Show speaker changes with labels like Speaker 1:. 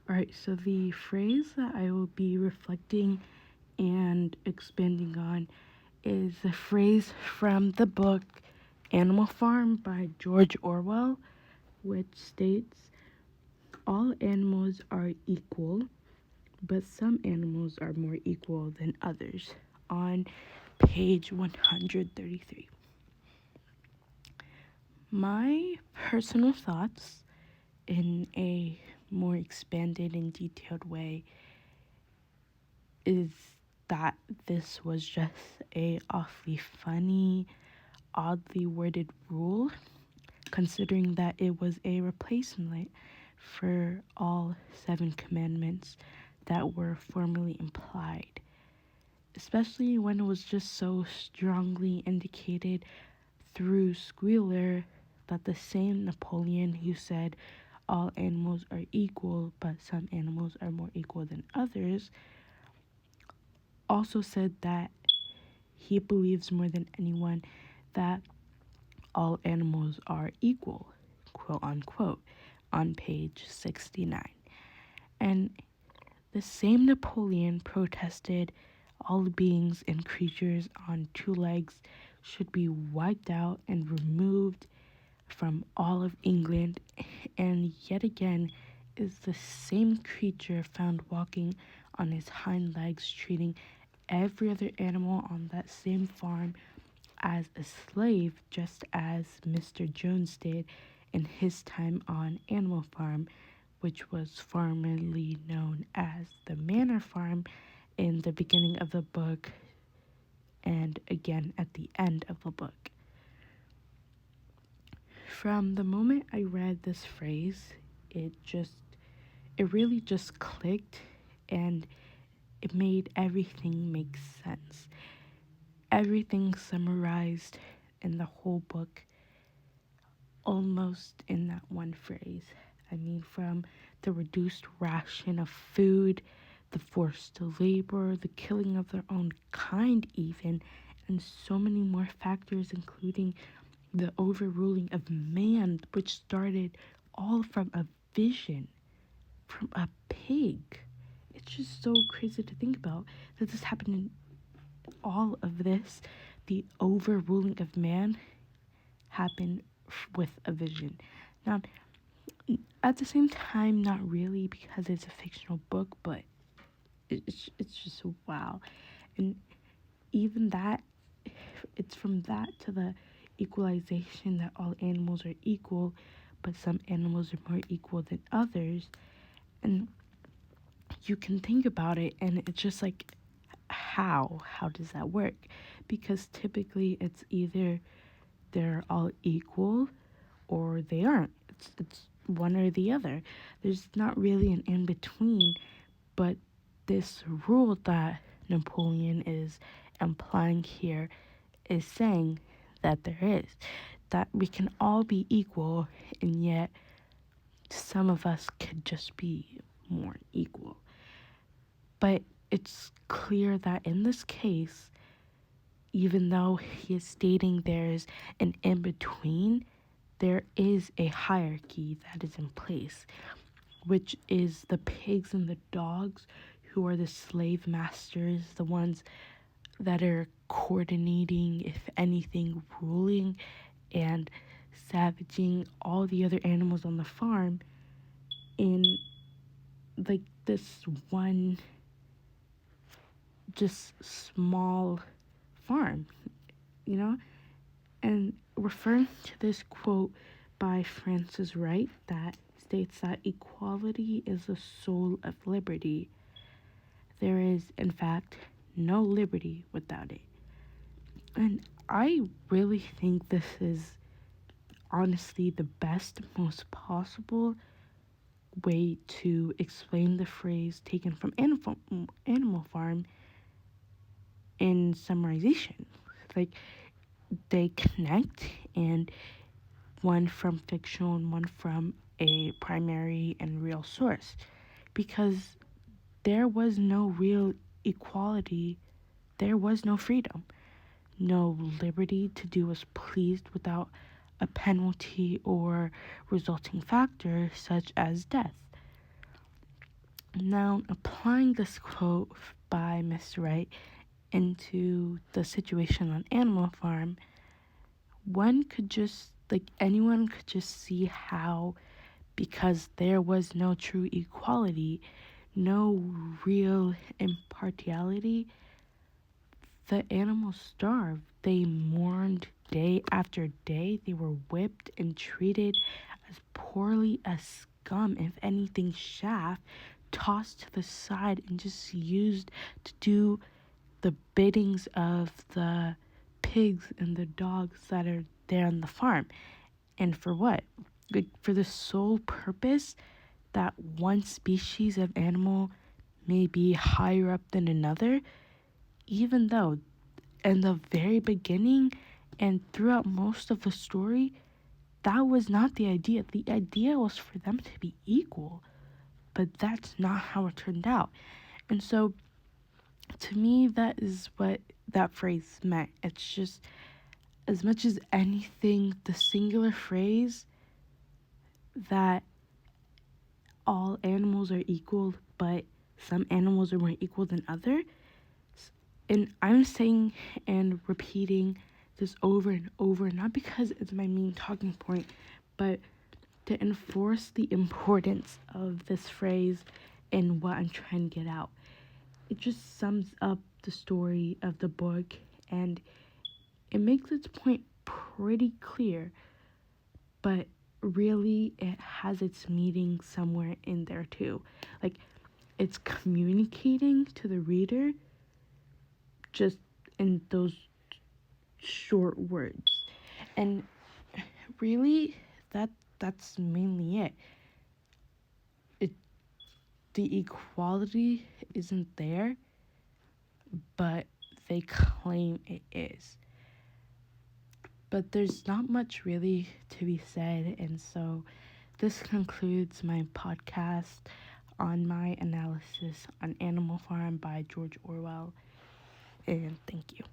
Speaker 1: Alright, so the phrase that I will be reflecting and expanding on is the phrase from the book Animal Farm by George Orwell, which states, "All animals are equal, but some animals are more equal than others," on page 133. My personal thoughts, in a more expanded and detailed way, is that this was just a awfully funny, oddly worded rule, considering that it was a replacement for all 7 commandments that were formerly implied, especially when it was just so strongly indicated through Squealer that the same Napoleon who said all animals are equal, but some animals are more equal than others, also said that he believes more than anyone that all animals are equal, quote unquote, on page 69. And the same Napoleon protested all beings and creatures on 2 legs should be wiped out and removed from all of England, and yet again is the same creature found walking on his hind legs, treating every other animal on that same farm as a slave, just as Mr. Jones did in his time on Animal Farm, which was formerly known as the Manor Farm in the beginning of the book and again at the end of the book. From the moment I read this phrase, it really just clicked, and it made everything make sense. Everything summarized in the whole book almost in that one phrase. I mean, from the reduced ration of food, the forced labor, the killing of their own kind, even, and so many more factors, including the overruling of man, which started all from a vision from a pig. It's just so crazy to think about that this happened in all of this. The overruling of man happened with a vision. Now, at the same time, not really, because it's a fictional book, but it's just wow. And even that, it's from that to the equalization that all animals are equal, but some animals are more equal than others. And you can think about it, and it's just like, how does that work? Because typically it's either they're all equal or they aren't. It's one or the other. There's not really an in between, but this rule that Napoleon is implying here is saying that there is, that we can all be equal, and yet some of us could just be more equal. But it's clear that in this case, even though he is stating there's an in between, there is a hierarchy that is in place, which is the pigs and the dogs who are the slave masters, the ones that are coordinating, if anything, ruling and savaging all the other animals on the farm in like this one just small farm, you know? And referring to this quote by Frances Wright that states that equality is the soul of liberty, there is, in fact, no liberty without it. And I really think this is honestly the best, most possible way to explain the phrase taken from Animal Farm in summarization. Like, they connect, and one from fictional and one from a primary and real source, because there was no real equality, there was no freedom, no liberty to do as pleased without a penalty or resulting factor such as death. Now, applying this quote by Mr. Wright into the situation on Animal Farm, anyone could just see how, because there was no true equality, no real impartiality, the animals starved. They mourned day after day. They were whipped and treated as poorly as scum. If anything, chaff, tossed to the side and just used to do the biddings of the pigs and the dogs that are there on the farm. And for what? Like, for the sole purpose that one species of animal may be higher up than another, even though in the very beginning and throughout most of the story, that was not the idea. The idea was for them to be equal, but that's not how it turned out. And so, to me, that is what that phrase meant. It's just, as much as anything, the singular phrase that all animals are equal, but some animals are more equal than others. And I'm saying and repeating this over and over, not because it's my main talking point, but to enforce the importance of this phrase and what I'm trying to get out. It just sums up the story of the book, and it makes its point pretty clear, but really it has its meaning somewhere in there too. Like, it's communicating to the reader just in those short words. And really, that's mainly it. The equality isn't there, but they claim it is. But there's not much really to be said, and so this concludes my podcast on my analysis on Animal Farm by George Orwell, and thank you.